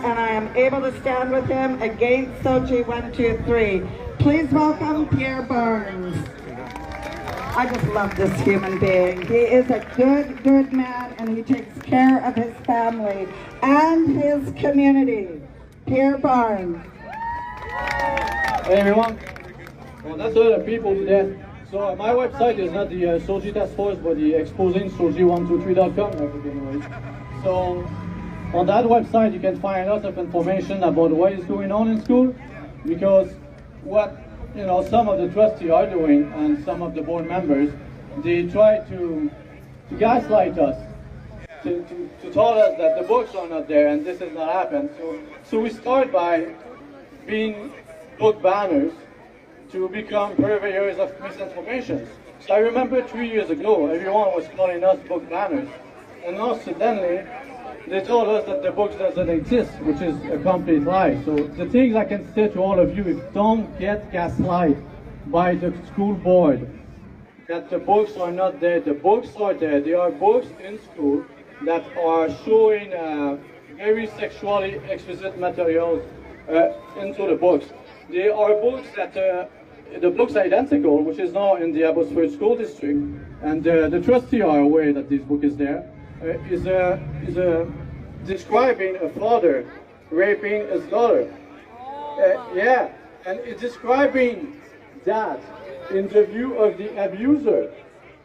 and I am able to stand with him against Sogi123. Please welcome Pierre Burns. I just love this human being. He is a good man, and he takes care of his family and his community. Pierre Burns. Hey everyone. Well, that's a lot of people today. So my website is not the Sogi Task Force, but the exposing Sogi123.com. So on that website you can find lots of information about what is going on in school, because what some of the trustees are doing and some of the board members, they try to gaslight us, to tell us that the books are not there and this has not happened. So we start by being book banners to become purveyors of misinformation. So I remember 3 years ago, everyone was calling us book banners, and now suddenly they told us that the books doesn't exist, which is a complete lie. So the things I can say to all of you is don't get gaslight by the school board that the books are not there. The books are there. There are books in school that are showing very sexually explicit materials into the books. There are books that the book's identical, which is now in the Abbotsford school district, and the trustees are aware that this book is there. Is describing a father raping his daughter. Yeah, and it's describing that in the view of the abuser,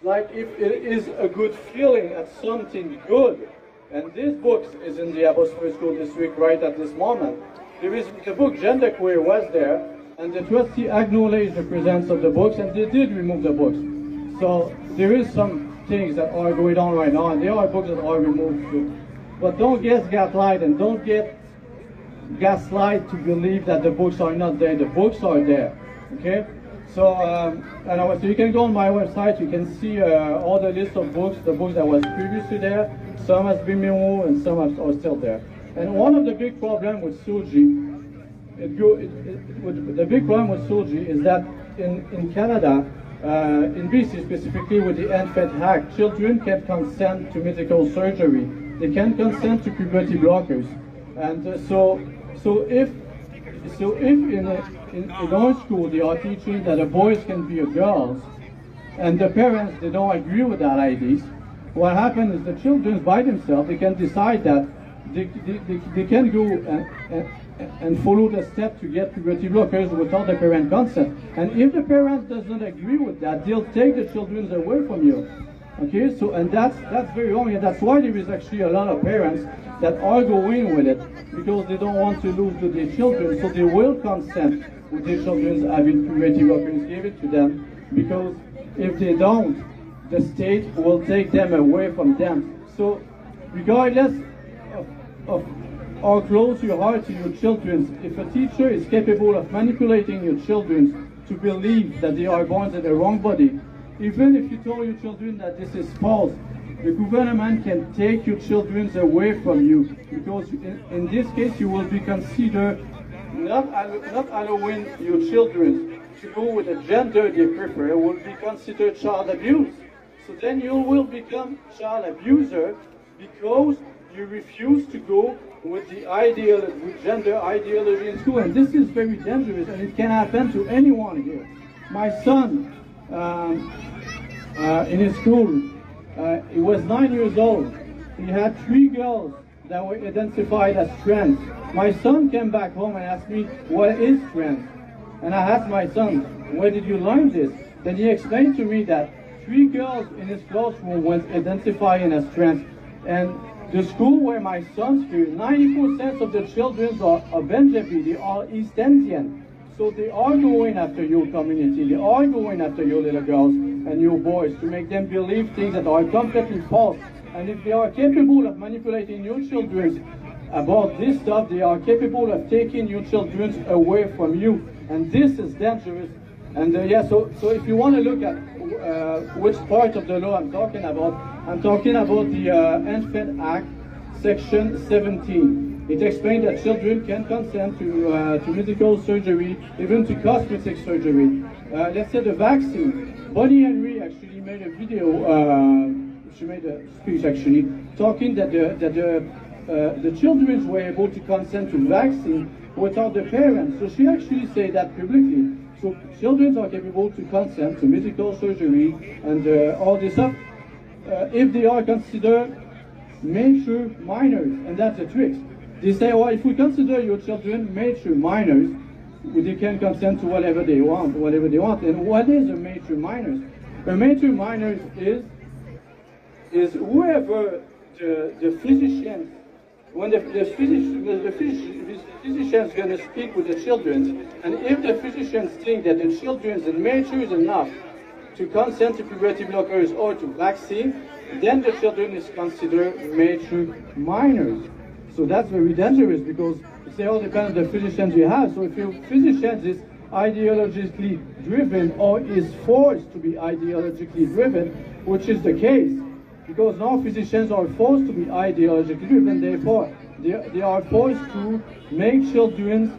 like if it is a good feeling at something good. And this book is in the Abbotsford school district right at this moment. There is the book Genderqueer was there, and the trustee acknowledged the presence of the books, and they did remove the books. So there is some things that are going on right now, and there are books that are removed too. But don't get gaslight, and don't get gaslight to believe that the books are not there. The books are there, okay? So, so you can go on my website, you can see all the list of books, the books that was previously there. Some has been removed and some are still there. And one of the big problems with Sogi, the big problem with Sogi is that in Canada, in BC specifically with the Infant Act, children can consent to medical surgery. They can consent to puberty blockers. And so if in our school they are teaching that the boys can be girls, and the parents, they don't agree with that ideas, what happens is the children by themselves, they can decide that they can go and follow the step to get puberty blockers without the parent consent. And if the parent doesn't agree with that, they'll take the children away from you. Okay, so and that's very wrong, and that's why there is actually a lot of parents that are going with it, because they don't want to lose their children, so they will consent with their children having puberty blockers given to them, because if they don't, the state will take them away from them. So regardless of how close you are to your children, if a teacher is capable of manipulating your children to believe that they are born in the wrong body, even if you told your children that this is false, the government can take your children away from you, because in this case you will be considered not allowing your children to go with the gender they prefer, will be considered child abuse. So then you will become child abuser because you refuse to go with the with gender ideology in school, and this is very dangerous, and it can happen to anyone here. My son, in his school, he was 9 years old. He had 3 girls that were identified as trans. My son came back home and asked me, what is trans? And I asked my son, where did you learn this? Then he explained to me that 3 girls in his classroom were identifying as trans. And the school where my son's here, 90% of the children are Benjamin, they are East Indian. So they are going after your community, they are going after your little girls and your boys to make them believe things that are completely false. And if they are capable of manipulating your children about this stuff, they are capable of taking your children away from you. And this is dangerous. And yeah, so if you want to look at which part of the law I'm talking about the Infant Act, Section 17. It explains that children can consent to medical surgery, even to cosmetic surgery. Let's say the vaccine. Bonnie Henry actually made a video, she made a speech actually, talking that the the children were able to consent to vaccine without the parents. So she actually said that publicly. So children are capable to consent to medical surgery and all this stuff if they are considered mature minors, and that's the trick. They say, well, if we consider your children mature minors, they can consent to whatever they want. And what is a mature minors? A mature minors is whoever the physician, when the physician is going to speak with the children, and if the physicians think that the children are mature enough to consent to puberty blockers or to vaccine, then the children is considered mature minors. So that's very dangerous, because it all depends on the physicians you have. So if your physician is ideologically driven or is forced to be ideologically driven, which is the case, because now physicians are forced to be ideologically driven, therefore they are forced to make children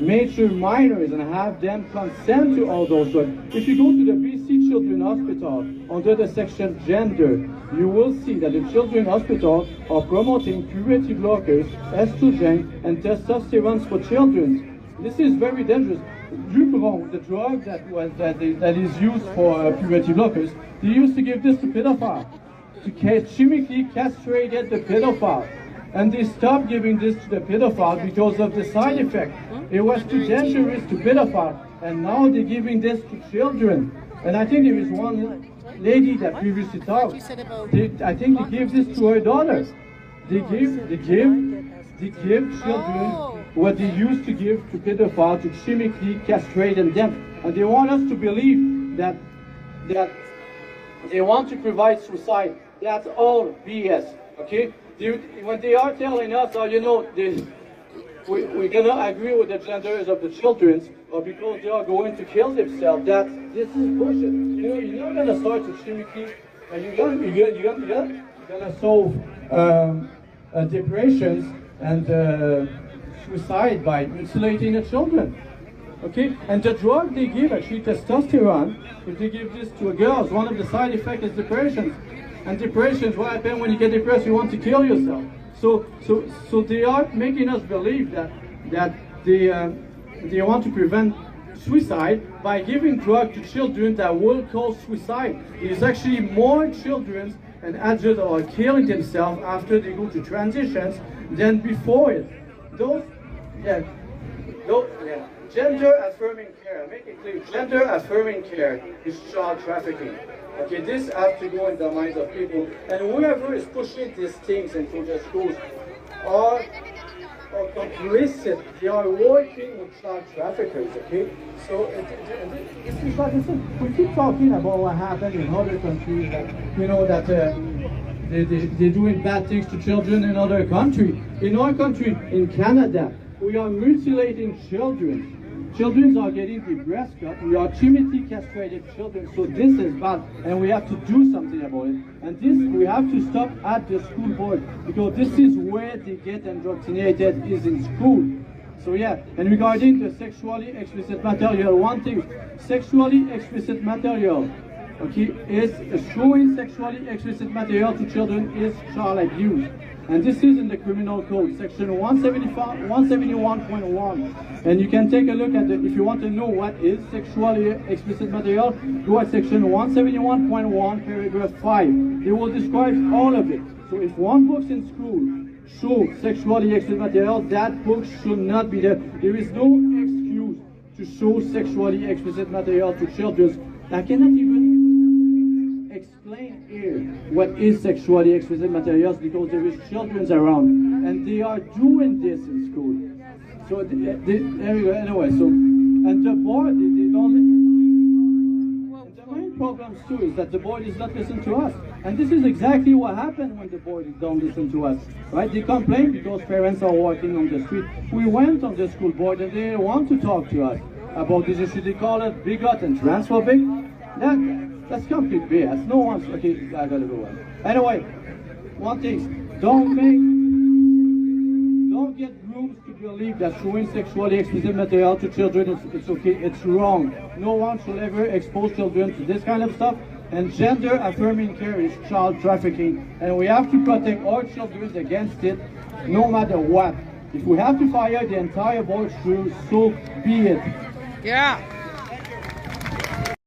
mature minors and have them consent to all those drugs. If you go to the BC Children's Hospital under the section gender, you will see that the Children's Hospital are promoting puberty blockers, estrogen, and testosterone for children. This is very dangerous. Lupron, the drug that is used for puberty blockers, they used to give this to pedophiles, to chemically castrate the pedophile. And they stopped giving this to the pedophile because of the side effect. It was too dangerous to pedophiles, and now they're giving this to children. And I think there is one lady that previously talked. I think they gave this to her daughter. They give children what they used to give to pedophiles, to chemically castrate them. And they want us to believe that they want to provide suicide. That's all BS. Okay? When they are telling us, oh, you know, we're gonna agree with the genders of the children, or because they are going to kill themselves, this is bullshit. You know, you're not gonna start to chemically, you're gonna solve depressions and suicide by mutilating the children. Okay, and the drug they give, actually testosterone, if they give this to a girl, one of the side effects is depression. And depression, what happens when you get depressed? You want to kill yourself. So they are making us believe that they want to prevent suicide by giving drugs to children that will cause suicide. It is actually more children and adults are killing themselves after they go to transitions than before it. Gender affirming care, make it clear, gender affirming care is child trafficking. Okay, this has to go in the minds of people, and whoever is pushing these things into the schools are complicit. They are working with child traffickers. Okay, so it's like I said, we keep talking about what happened in other countries, that you know that they're doing bad things to children in other countries. In our country, in Canada, we are mutilating children. Children are getting the breast cut. We are chemically castrated children. So this is bad, and we have to do something about it. And this we have to stop at the school board, because this is where they get indoctrinated, is in school. So yeah, and regarding the sexually explicit material, one thing, sexually explicit material, okay, is showing sexually explicit material to children is child abuse. And this is in the criminal code, section 171.1. And you can take a look at it. If you want to know what is sexually explicit material, go at section 171.1, paragraph 5. They will describe all of it. So if one book in school shows sexually explicit material, that book should not be there. There is no excuse to show sexually explicit material to children. I cannot even explain here what is sexually explicit materials, because there is children around and they are doing this in school. So anyway, so and the board they don't. And the main problem too is that the board is not listening to us, and this is exactly what happened when the board don't listen to us. Right? They complain because parents are walking on the street. We went on the school board and they want to talk to us about this issue. They call it bigot and transphobic. That's complete BS. No one's okay. I gotta go on. Anyway, one thing: don't get groups to believe that showing sexually explicit material to children it's okay. It's wrong. No one should ever expose children to this kind of stuff. And gender affirming care is child trafficking, and we have to protect our children against it. no matter what. If we have to fire the entire board through, so be it. Yeah.